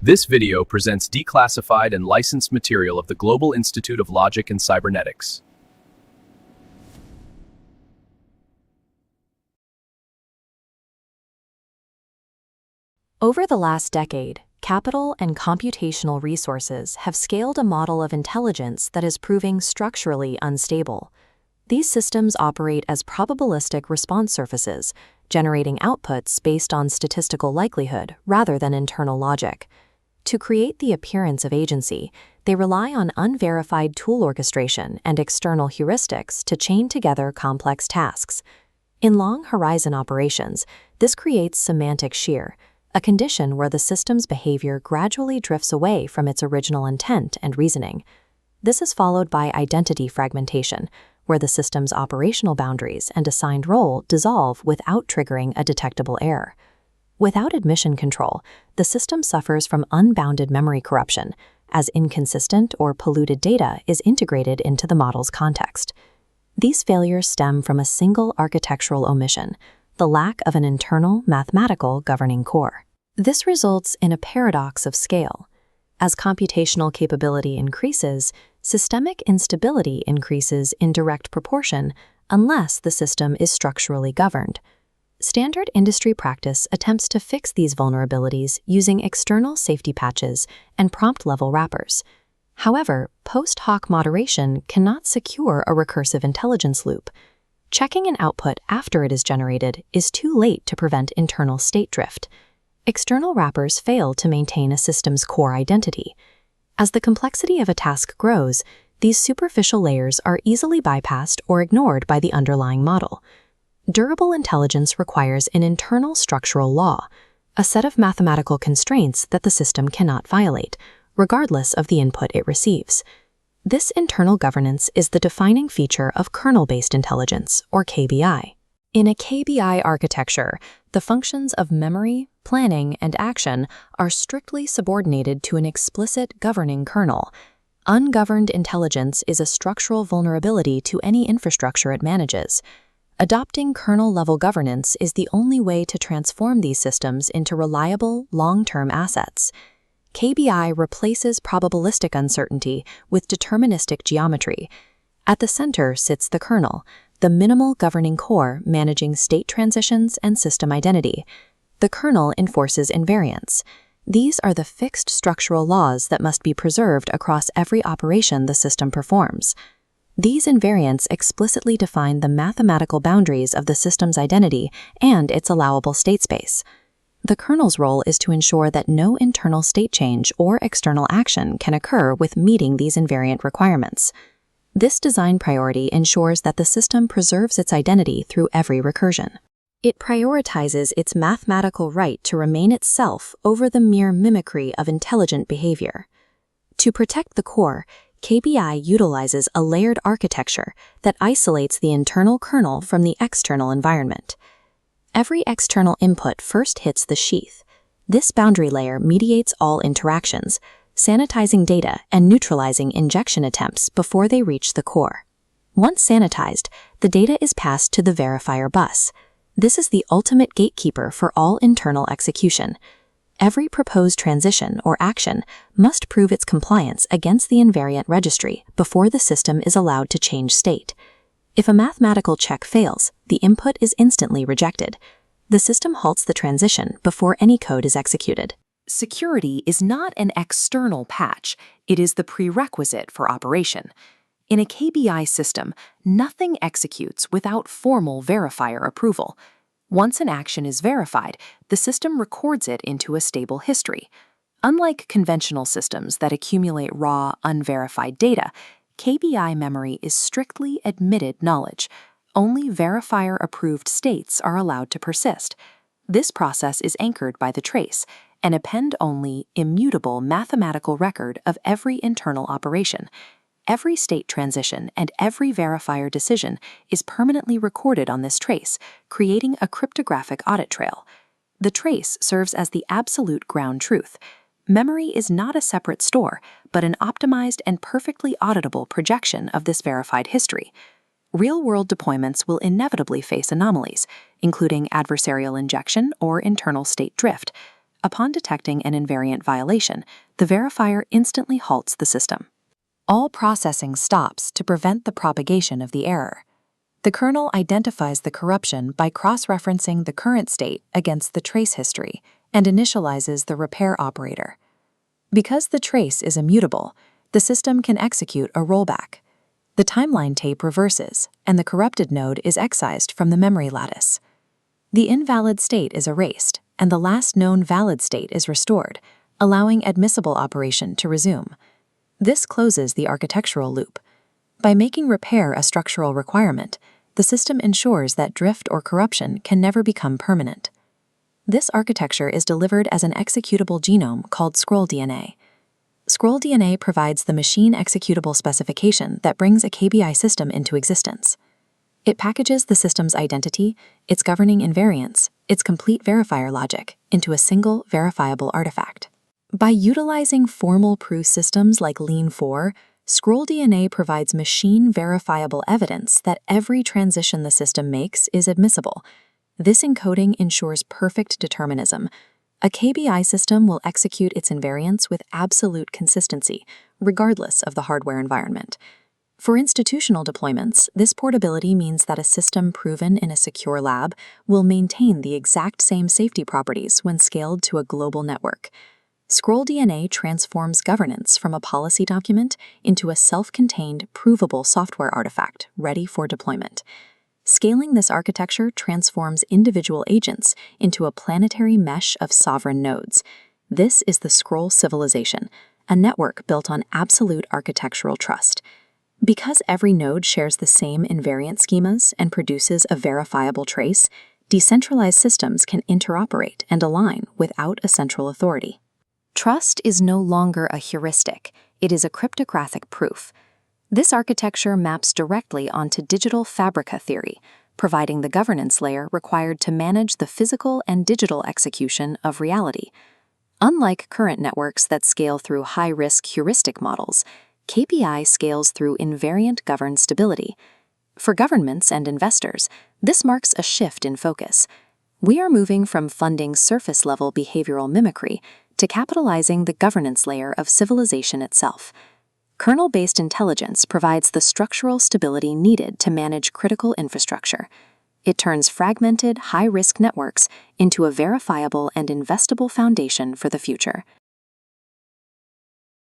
This video presents declassified and licensed material of the Global Institute of Logic and Cybernetics. Over the last decade, capital and computational resources have scaled a model of intelligence that is proving structurally unstable. These systems operate as probabilistic response surfaces, generating outputs based on statistical likelihood rather than internal logic. To create the appearance of agency, they rely on unverified tool orchestration and external heuristics to chain together complex tasks. In long-horizon operations, this creates semantic shear, a condition where the system's behavior gradually drifts away from its original intent and reasoning. This is followed by identity fragmentation, where the system's operational boundaries and assigned role dissolve without triggering a detectable error. Without admission control, the system suffers from unbounded memory corruption, as inconsistent or polluted data is integrated into the model's context. These failures stem from a single architectural omission, the lack of an internal mathematical governing core. This results in a paradox of scale. As computational capability increases, systemic instability increases in direct proportion unless the system is structurally governed. Standard industry practice attempts to fix these vulnerabilities using external safety patches and prompt-level wrappers. However, post hoc moderation cannot secure a recursive intelligence loop. Checking an output after it is generated is too late to prevent internal state drift. External wrappers fail to maintain a system's core identity. As the complexity of a task grows, these superficial layers are easily bypassed or ignored by the underlying model. Durable intelligence requires an internal structural law, a set of mathematical constraints that the system cannot violate, regardless of the input it receives. This internal governance is the defining feature of kernel-based intelligence, or KBI. In a KBI architecture, the functions of memory, planning, and action are strictly subordinated to an explicit governing kernel. Ungoverned intelligence is a structural vulnerability to any infrastructure it manages. Adopting kernel-level governance is the only way to transform these systems into reliable, long-term assets. KBI replaces probabilistic uncertainty with deterministic geometry. At the center sits the kernel, the minimal governing core managing state transitions and system identity. The kernel enforces invariance. These are the fixed structural laws that must be preserved across every operation the system performs. These invariants explicitly define the mathematical boundaries of the system's identity and its allowable state space. The kernel's role is to ensure that no internal state change or external action can occur with meeting these invariant requirements. This design priority ensures that the system preserves its identity through every recursion. It prioritizes its mathematical right to remain itself over the mere mimicry of intelligent behavior. To protect the core, KBI utilizes a layered architecture that isolates the internal kernel from the external environment. Every external input first hits the sheath. This boundary layer mediates all interactions, sanitizing data and neutralizing injection attempts before they reach the core. Once sanitized, the data is passed to the verifier bus. This is the ultimate gatekeeper for all internal execution. Every proposed transition or action must prove its compliance against the invariant registry before the system is allowed to change state. If a mathematical check fails, the input is instantly rejected. The system halts the transition before any code is executed. Security is not an external patch, it is the prerequisite for operation. In a KBI system, nothing executes without formal verifier approval. Once an action is verified, the system records it into a stable history. Unlike conventional systems that accumulate raw, unverified data, KBI memory is strictly admitted knowledge. Only verifier-approved states are allowed to persist. This process is anchored by the trace, an append-only, immutable mathematical record of every internal operation. Every state transition and every verifier decision is permanently recorded on this trace, creating a cryptographic audit trail. The trace serves as the absolute ground truth. Memory is not a separate store, but an optimized and perfectly auditable projection of this verified history. Real-world deployments will inevitably face anomalies, including adversarial injection or internal state drift. upon detecting an invariant violation, the verifier instantly halts the system. All processing stops to prevent the propagation of the error. The kernel identifies the corruption by cross-referencing the current state against the trace history and initializes the repair operator. Because the trace is immutable, the system can execute a rollback. The timeline tape reverses, and the corrupted node is excised from the memory lattice. The invalid state is erased, and the last known valid state is restored, allowing admissible operation to resume. This closes the architectural loop. By making repair a structural requirement, the system ensures that drift or corruption can never become permanent. This architecture is delivered as an executable genome called scroll DNA. Scroll DNA provides the machine executable specification that brings a KBI system into existence. It packages the system's identity, its governing invariants, its complete verifier logic into a single verifiable artifact. By utilizing formal proof systems like Lean4, Scroll DNA provides machine verifiable evidence that every transition the system makes is admissible. This encoding ensures perfect determinism. A KBI system will execute its invariants with absolute consistency, regardless of the hardware environment. For institutional deployments, this portability means that a system proven in a secure lab will maintain the exact same safety properties when scaled to a global network. Scroll DNA transforms governance from a policy document into a self-contained, provable software artifact ready for deployment. Scaling this architecture transforms individual agents into a planetary mesh of sovereign nodes. This is the Scroll civilization, a network built on absolute architectural trust. Because every node shares the same invariant schemas and produces a verifiable trace, decentralized systems can interoperate and align without a central authority. Trust is no longer a heuristic, it is a cryptographic proof. This architecture maps directly onto digital fabrica theory, providing the governance layer required to manage the physical and digital execution of reality. Unlike current networks that scale through high-risk heuristic models, KBI scales through invariant-governed stability. For governments and investors, this marks a shift in focus. We are moving from funding surface-level behavioral mimicry to capitalizing the governance layer of civilization itself. Kernel-based intelligence provides the structural stability needed to manage critical infrastructure. It turns fragmented, high-risk networks into a verifiable and investable foundation for the future.